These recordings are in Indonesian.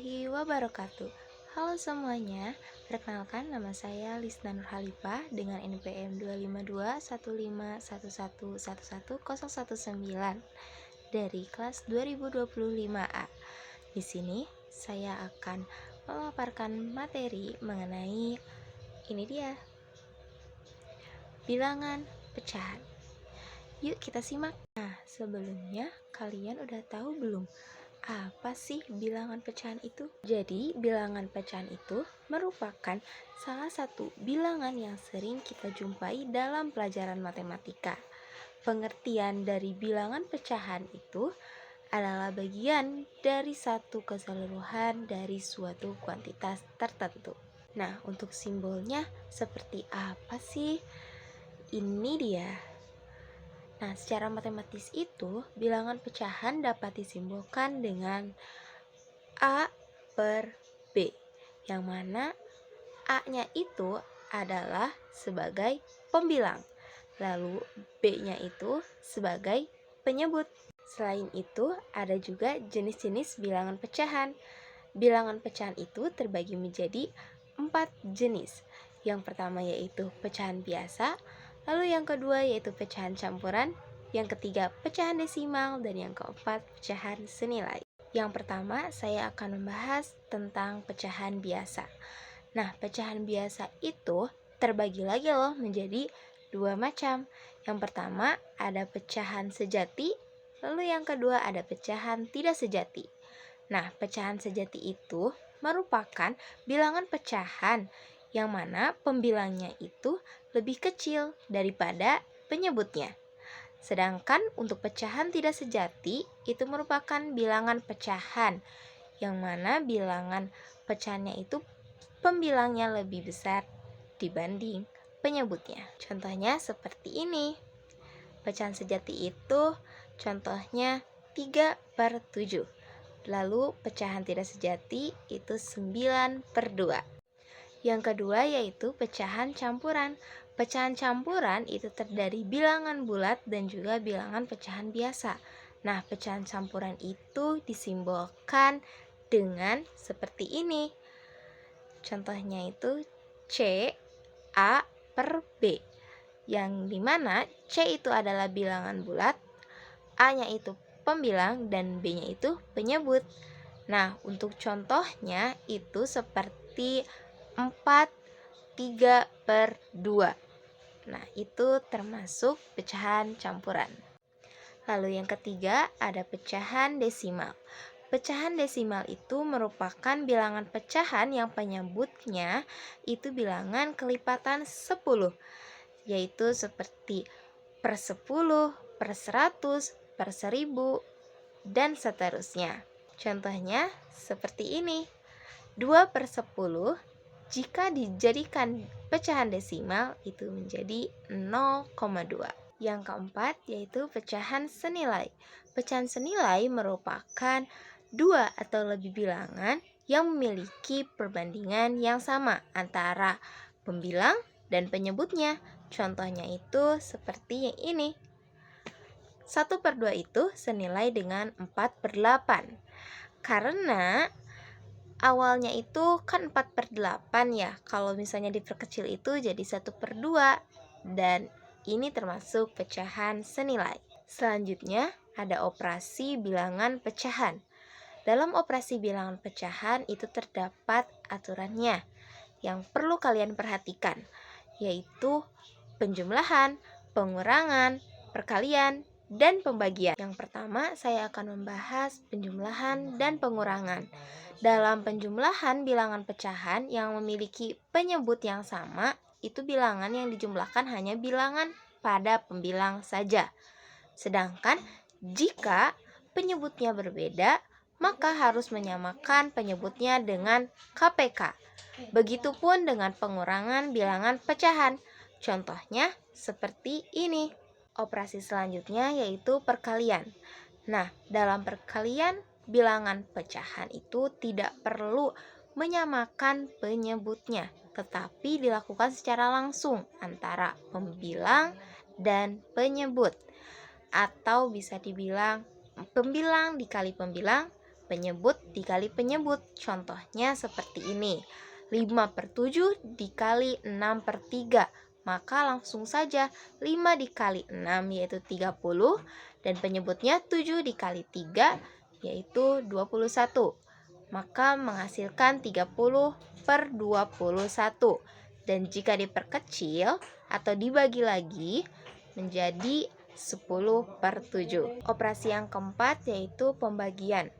warahmatullahi wabarakatuh. Halo semuanya, perkenalkan nama saya Lisna Nurhalifah dengan NPM 2521511111019 dari kelas 2025A. Di sini saya akan memaparkan materi mengenai bilangan pecahan. Yuk kita simak. Nah, sebelumnya kalian udah tahu belum apa sih bilangan pecahan itu? Jadi, bilangan pecahan itu merupakan salah satu bilangan yang sering kita jumpai dalam pelajaran matematika. Pengertian dari bilangan pecahan itu adalah bagian dari satu keseluruhan dari suatu kuantitas tertentu. Nah, untuk simbolnya seperti apa sih? Ini dia. Nah, secara matematis itu, bilangan pecahan dapat disimbolkan dengan A per B, yang mana A-nya itu adalah sebagai pembilang, lalu B-nya itu sebagai penyebut. Selain itu, ada juga jenis-jenis bilangan pecahan. Bilangan pecahan itu terbagi menjadi 4 jenis. Yang pertama yaitu pecahan biasa, lalu yang kedua yaitu pecahan campuran, yang ketiga pecahan desimal, dan yang keempat pecahan senilai. Yang pertama saya akan membahas tentang pecahan biasa. Nah, pecahan biasa itu terbagi lagi loh menjadi 2 macam. Yang pertama ada pecahan sejati, lalu yang kedua ada pecahan tidak sejati. Nah, pecahan sejati itu merupakan bilangan pecahan yang mana pembilangnya itu lebih kecil daripada penyebutnya. Sedangkan untuk pecahan tidak sejati itu merupakan bilangan pecahan yang mana bilangan pecahannya itu pembilangnya lebih besar dibanding penyebutnya. Contohnya seperti ini. Pecahan sejati itu contohnya 3/7. Lalu pecahan tidak sejati itu 9/2. Yang kedua yaitu pecahan campuran. Pecahan campuran itu terdiri bilangan bulat dan juga bilangan pecahan biasa. Nah, pecahan campuran itu disimbolkan dengan seperti ini. Contohnya itu C A per B, yang dimana C itu adalah bilangan bulat, A-nya itu pembilang, dan B-nya itu penyebut. Nah, untuk contohnya itu seperti 4/3/2. Nah, itu termasuk pecahan campuran. Lalu yang ketiga ada pecahan desimal. Pecahan desimal itu merupakan bilangan pecahan yang penyebutnya itu bilangan kelipatan 10, yaitu seperti per 10, per 100, per 1000, dan seterusnya. Contohnya seperti ini. 2/10 jika dijadikan pecahan desimal itu menjadi 0,2. Yang keempat yaitu pecahan senilai. Pecahan senilai merupakan 2 atau lebih bilangan yang memiliki perbandingan yang sama antara pembilang dan penyebutnya. Contohnya itu seperti yang ini. 1/2 itu senilai dengan 4/8. Karena awalnya itu kan 4/8 ya. Kalau misalnya diperkecil itu jadi 1/2. Dan ini termasuk pecahan senilai. Selanjutnya ada operasi bilangan pecahan. Dalam operasi bilangan pecahan itu terdapat aturannya yang perlu kalian perhatikan, yaitu penjumlahan, pengurangan, perkalian, dan pembagian. Yang pertama saya akan membahas penjumlahan dan pengurangan. Dalam penjumlahan bilangan pecahan yang memiliki penyebut yang sama, itu bilangan yang dijumlahkan hanya bilangan pada pembilang saja. Sedangkan jika penyebutnya berbeda, maka harus menyamakan penyebutnya dengan KPK. Begitupun dengan pengurangan bilangan pecahan. Contohnya seperti ini. Operasi selanjutnya yaitu perkalian. Nah, dalam perkalian bilangan pecahan itu tidak perlu menyamakan penyebutnya, tetapi dilakukan secara langsung antara pembilang dan penyebut. Atau bisa dibilang pembilang dikali pembilang, penyebut dikali penyebut. Contohnya seperti ini. 5/7 dikali 6/3. Maka langsung saja 5 dikali 6 yaitu 30. Dan penyebutnya 7 dikali 3 yaitu 21. Maka menghasilkan 30/21. Dan jika diperkecil atau dibagi lagi menjadi 10/7. Operasi yang keempat yaitu pembagian.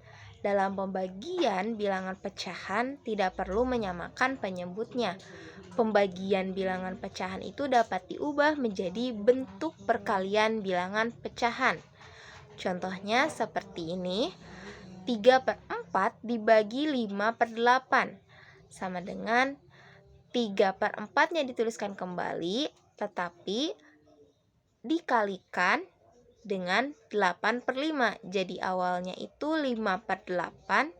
Dalam pembagian bilangan pecahan tidak perlu menyamakan penyebutnya. Pembagian bilangan pecahan itu dapat diubah menjadi bentuk perkalian bilangan pecahan. Contohnya seperti ini. 3/4 dibagi 5/8 sama dengan 3/4-nya dituliskan kembali tetapi dikalikan dengan 8/5. Jadi awalnya itu 5/8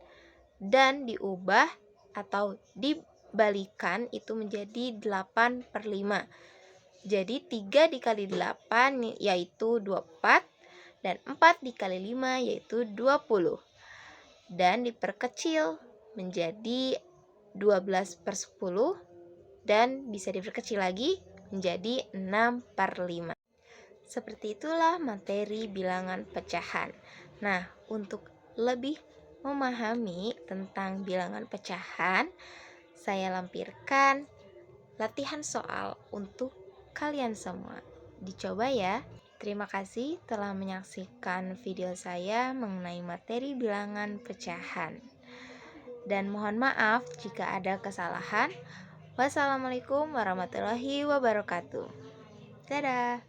dan diubah atau dibalikan itu menjadi 8/5. Jadi 3 dikali 8 yaitu 24 dan 4 dikali 5 yaitu 20. Dan diperkecil menjadi 12/10 dan bisa diperkecil lagi menjadi 6/5. Seperti itulah materi bilangan pecahan. Nah, untuk lebih memahami tentang bilangan pecahan, saya lampirkan latihan soal untuk kalian semua. Dicoba ya. Terima kasih telah menyaksikan video saya mengenai materi bilangan pecahan. Dan mohon maaf jika ada kesalahan. Wassalamualaikum warahmatullahi wabarakatuh. Dadah.